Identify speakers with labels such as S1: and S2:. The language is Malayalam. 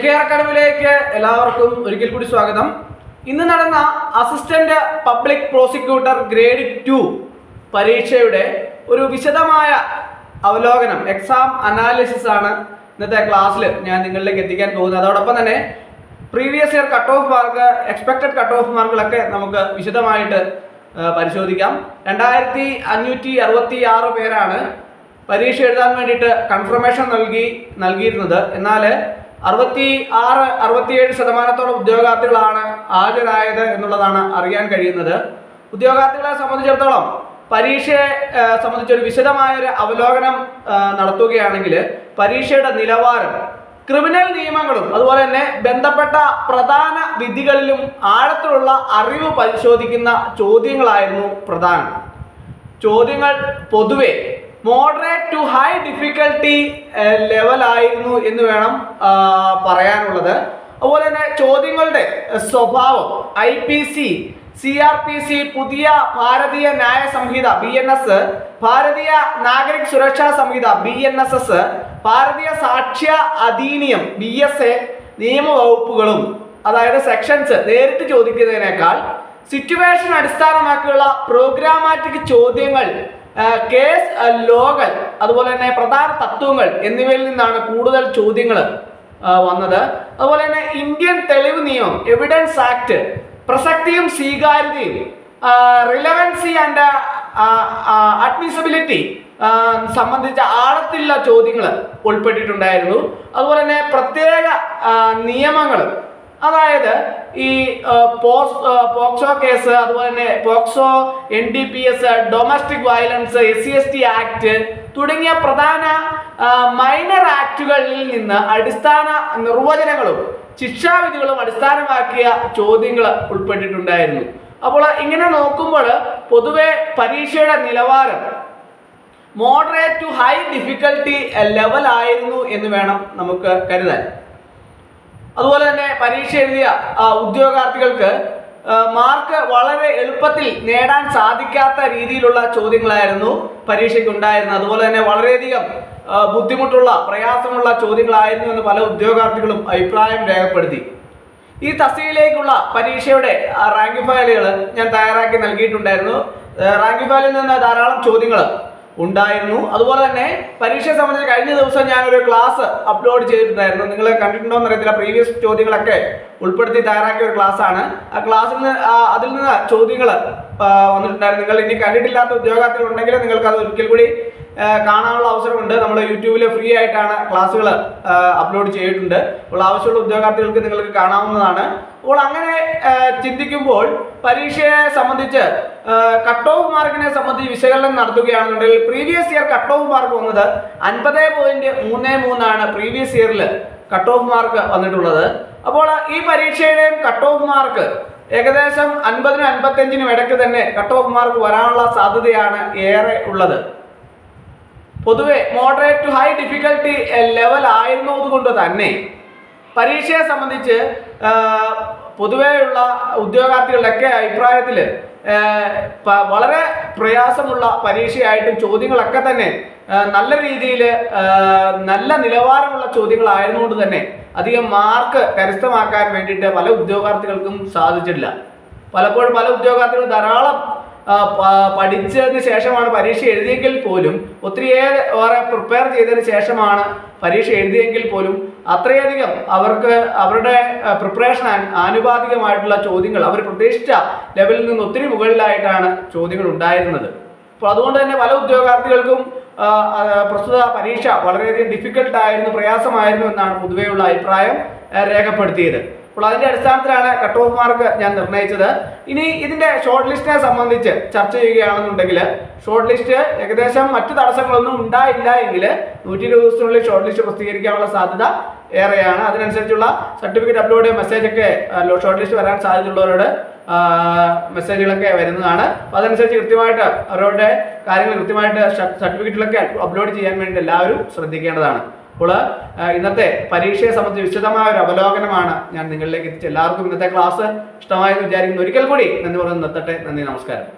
S1: JK അക്കാഡമിയിലേക്ക് എല്ലാവർക്കും ഒരിക്കൽ കൂടി സ്വാഗതം. ഇന്ന് നടന്ന അസിസ്റ്റന്റ് പബ്ലിക് പ്രോസിക്യൂട്ടർ ഗ്രേഡ് 2 പരീക്ഷയുടെ ഒരു വിശദമായ അവലോകനം, എക്സാം അനാലിസിസ് ആണ് ഇന്നത്തെ ക്ലാസ്സിൽ ഞാൻ നിങ്ങളിലേക്ക് എത്തിക്കാൻ പോകുന്നത്. അതോടൊപ്പം തന്നെ previous year cut off mark, expected cut off മാർക്കുകളൊക്കെ നമുക്ക് വിശദമായിട്ട് പരിശോധിക്കാം. 2566 പേരാണ് പരീക്ഷ എഴുതാൻ വേണ്ടിയിട്ട് കൺഫർമേഷൻ നൽകിയിരുന്നത്. എന്നാൽ 66-67% ഉദ്യോഗാർത്ഥികളാണ് ഹാജരായത് എന്നുള്ളതാണ് അറിയാൻ കഴിയുന്നത്. ഉദ്യോഗാർത്ഥികളെ സംബന്ധിച്ചിടത്തോളം പരീക്ഷയെ സംബന്ധിച്ചൊരു വിശദമായൊരു അവലോകനം നടത്തുകയാണെങ്കിൽ പരീക്ഷയുടെ നിലവാരം ക്രിമിനൽ നിയമങ്ങളും അതുപോലെ തന്നെ ബന്ധപ്പെട്ട പ്രധാന വിധികളിലും ആഴത്തിലുള്ള അറിവ് പരിശോധിക്കുന്ന ചോദ്യങ്ങളായിരുന്നു പ്രധാനം. ചോദ്യങ്ങൾ പൊതുവെ മോഡറേറ്റ് ടു ഹൈ ഡിഫിക്കൽട്ടി ലെവലായിരുന്നു എന്ന് വേണം പറയാനുള്ളത്. അതുപോലെ തന്നെ ചോദ്യങ്ങളുടെ സ്വഭാവം IPC, CRPC, പുതിയ ഭാരതീയ ന്യായ സംഹിത BNS, ഭാരതീയ നാഗരിക് സുരക്ഷാ സംഹിത BNSS, ഭാരതീയ സാക്ഷ്യ അധീനിയം BSA നിയമവകുപ്പുകളും അതായത് സെക്ഷൻസ് നേരിട്ട് ചോദിക്കുന്നതിനേക്കാൾ സിറ്റുവേഷൻ അടിസ്ഥാനമാക്കിയുള്ള പ്രോഗ്രാമാറ്റിക് ചോദ്യങ്ങൾ, കേസ് ലോകൾ, അതുപോലെ തന്നെ പ്രധാന തത്വങ്ങൾ എന്നിവയിൽ നിന്നാണ് കൂടുതൽ ചോദ്യങ്ങൾ വന്നത്. അതുപോലെ തന്നെ ഇന്ത്യൻ തെളിവ് നിയമം എവിഡൻസ് ആക്ട്, പ്രസക്തിയും സ്വീകാര്യതയും, റിലവൻസി ആൻഡ് അഡ്മിസിബിലിറ്റി സംബന്ധിച്ച ആഴത്തിലുള്ള ചോദ്യങ്ങൾ ഉൾപ്പെട്ടിട്ടുണ്ടായിരുന്നു. അതുപോലെ തന്നെ പ്രത്യേക നിയമങ്ങൾ, അതായത് ഈ പോക്സോ കേസ്, അതുപോലെ തന്നെ POCSO, NDPS, domestic violence, SC/ST act തുടങ്ങിയ പ്രധാന മൈനർ ആക്ടുകളിൽ നിന്ന് അടിസ്ഥാന നിർവചനങ്ങളും ശിക്ഷാവിധികളും അടിസ്ഥാനമാക്കിയ ചോദ്യങ്ങൾ ഉൾപ്പെട്ടിട്ടുണ്ടായിരുന്നു. അപ്പോൾ ഇങ്ങനെ നോക്കുമ്പോൾ പൊതുവെ പരീക്ഷയുടെ നിലവാരം moderate to high difficulty level ആയിരുന്നു എന്ന് വേണം നമുക്ക് കരുതാൻ. അതുപോലെ തന്നെ പരീക്ഷ എഴുതിയ ഉദ്യോഗാർത്ഥികൾക്ക് മാർക്ക് വളരെ എളുപ്പത്തിൽ നേടാൻ സാധിക്കാത്ത രീതിയിലുള്ള ചോദ്യങ്ങളായിരുന്നു പരീക്ഷയ്ക്ക് ഉണ്ടായിരുന്നത്. അതുപോലെ തന്നെ വളരെയധികം ബുദ്ധിമുട്ടുള്ള, പ്രയാസമുള്ള ചോദ്യങ്ങളായിരുന്നു എന്ന് പല ഉദ്യോഗാർത്ഥികളും അഭിപ്രായം രേഖപ്പെടുത്തി. ഈ തസ്തികയിലേക്കുള്ള പരീക്ഷയുടെ റാങ്ക് ഫയലുകൾ ഞാൻ തയ്യാറാക്കി നൽകിയിട്ടുണ്ടായിരുന്നു. റാങ്ക് ഫയലിൽ നിന്ന് ധാരാളം ചോദ്യങ്ങൾ ഉണ്ടായിരുന്നു. അതുപോലെ തന്നെ പരീക്ഷയെ സംബന്ധിച്ച് കഴിഞ്ഞ ദിവസം ഞാനൊരു ക്ലാസ് അപ്ലോഡ് ചെയ്തിട്ടുണ്ടായിരുന്നു. നിങ്ങൾ കണ്ടിട്ടുണ്ടോ എന്ന് അറിയത്തില്ല. പ്രീവിയസ് ചോദ്യങ്ങളൊക്കെ ഉൾപ്പെടുത്തി തയ്യാറാക്കിയ ഒരു ക്ലാസ് ആണ്. ആ ക്ലാസ്സിൽ നിന്ന് അതിൽ നിന്ന് ചോദ്യങ്ങൾ വന്നിട്ടുണ്ടായിരുന്നു. നിങ്ങൾ ഇനി കണ്ടിട്ടില്ലാത്ത ഉദ്യോഗാർത്ഥികൾ ഉണ്ടെങ്കിൽ നിങ്ങൾക്ക് അത് ഒരിക്കൽ കൂടി കാണാനുള്ള അവസരമുണ്ട്. നമ്മൾ യൂട്യൂബിൽ ഫ്രീ ആയിട്ടാണ് ക്ലാസ്സുകൾ അപ്ലോഡ് ചെയ്തിട്ടുണ്ട്. അപ്പോൾ ആവശ്യമുള്ള ഉദ്യോഗാർത്ഥികൾക്ക് നിങ്ങൾക്ക് കാണാവുന്നതാണ്. അപ്പോൾ അങ്ങനെ ചിന്തിക്കുമ്പോൾ പരീക്ഷയെ സംബന്ധിച്ച് കട്ട് ഓഫ് മാർക്കിനെ സംബന്ധിച്ച് വിശകലനം നടത്തുകയാണെന്നുണ്ടെങ്കിൽ previous year cut off mark വന്നത് 50.33 ആണ് പ്രീവിയസ് ഇയറിൽ കട്ട് ഓഫ് മാർക്ക് വന്നിട്ടുള്ളത്. അപ്പോൾ ഈ പരീക്ഷയുടെയും കട്ട് ഓഫ് മാർക്ക് ഏകദേശം 50-55 ഇടയ്ക്ക് തന്നെ കട്ട് ഓഫ് മാർക്ക് വരാനുള്ള സാധ്യതയാണ് ഏറെ ഉള്ളത്. പൊതുവെ moderate to high difficulty level ആയിരുന്നതുകൊണ്ട് തന്നെ പരീക്ഷയെ സംബന്ധിച്ച് പൊതുവെയുള്ള ഉദ്യോഗാർത്ഥികളുടെയൊക്കെ അഭിപ്രായത്തിൽ വളരെ പ്രയാസമുള്ള പരീക്ഷയായിട്ടും ചോദ്യങ്ങളൊക്കെ തന്നെ നല്ല രീതിയിൽ നല്ല നിലവാരമുള്ള ചോദ്യങ്ങളായിരുന്നുകൊണ്ട് തന്നെ അധികം മാർക്ക് കരസ്ഥമാക്കാൻ വേണ്ടിയിട്ട് പല ഉദ്യോഗാർത്ഥികൾക്കും സാധിച്ചിട്ടില്ല. പലപ്പോഴും പല ഉദ്യോഗാർത്ഥികൾ ധാരാളം പഠിച്ചതിന് ശേഷമാണ് പരീക്ഷ എഴുതിയെങ്കിൽ പോലും, ഒത്തിരിയേറെ പ്രിപ്പയർ ചെയ്തതിന് ശേഷമാണ് പരീക്ഷ എഴുതിയെങ്കിൽ പോലും അത്രയധികം അവർക്ക് അവരുടെ പ്രിപ്പറേഷൻ ആനുപാതികമായിട്ടുള്ള ചോദ്യങ്ങൾ അവർ പ്രതീക്ഷിച്ച ലെവലിൽ നിന്ന് ഒത്തിരി മുകളിലായിട്ടാണ് ചോദ്യങ്ങൾ ഉണ്ടായിരുന്നത്. അപ്പോൾ അതുകൊണ്ട് തന്നെ പല ഉദ്യോഗാർത്ഥികൾക്കും പ്രസ്തുത പരീക്ഷ വളരെയധികം ഡിഫിക്കൽട്ടായിരുന്നു, പ്രയാസമായിരുന്നു എന്നാണ് പൊതുവെയുള്ള അഭിപ്രായം രേഖപ്പെടുത്തിയത്. അപ്പോൾ അതിൻ്റെ അടിസ്ഥാനത്തിലാണ് കട്ട് ഓഫ് മാർക്ക് ഞാൻ നിർണ്ണയിച്ചത്. ഇനി ഇതിൻ്റെ ഷോർട്ട് ലിസ്റ്റിനെ സംബന്ധിച്ച് ചർച്ച ചെയ്യുകയാണെന്നുണ്ടെങ്കിൽ ഷോർട്ട് ലിസ്റ്റ് ഏകദേശം മറ്റു തടസ്സങ്ങളൊന്നും ഉണ്ടായില്ല എങ്കിൽ 120 ദിവസത്തിനുള്ളിൽ ഷോർട്ട് ലിസ്റ്റ് പ്രസിദ്ധീകരിക്കാനുള്ള സാധ്യത ഏറെയാണ്. അതിനനുസരിച്ചുള്ള സർട്ടിഫിക്കറ്റ് അപ്ലോഡ് മെസ്സേജൊക്കെ ഷോർട്ട് ലിസ്റ്റ് വരാൻ സാധ്യതയുള്ളവരോട് മെസ്സേജുകളൊക്കെ വരുന്നതാണ്. അപ്പോൾ അതനുസരിച്ച് കൃത്യമായിട്ട് അവരുടെ കാര്യങ്ങൾ കൃത്യമായിട്ട് സർട്ടിഫിക്കറ്റുകളൊക്കെ അപ്ലോഡ് ചെയ്യാൻ വേണ്ടി എല്ലാവരും ശ്രദ്ധിക്കേണ്ടതാണ്. അപ്പോൾ ഇന്നത്തെ പരീക്ഷയെ സംബന്ധിച്ച് വിശദമായ ഒരു അവലോകനമാണ് ഞാൻ നിങ്ങളിലേക്ക് എത്തിച്ചത്. എല്ലാവർക്കും ഇന്നത്തെ ക്ലാസ് ഇഷ്ടമായെന്ന് വിചാരിക്കുന്നു. ഒരിക്കൽ കൂടി നന്ദി പറഞ്ഞു നിർത്തട്ടെ. നന്ദി, നമസ്കാരം.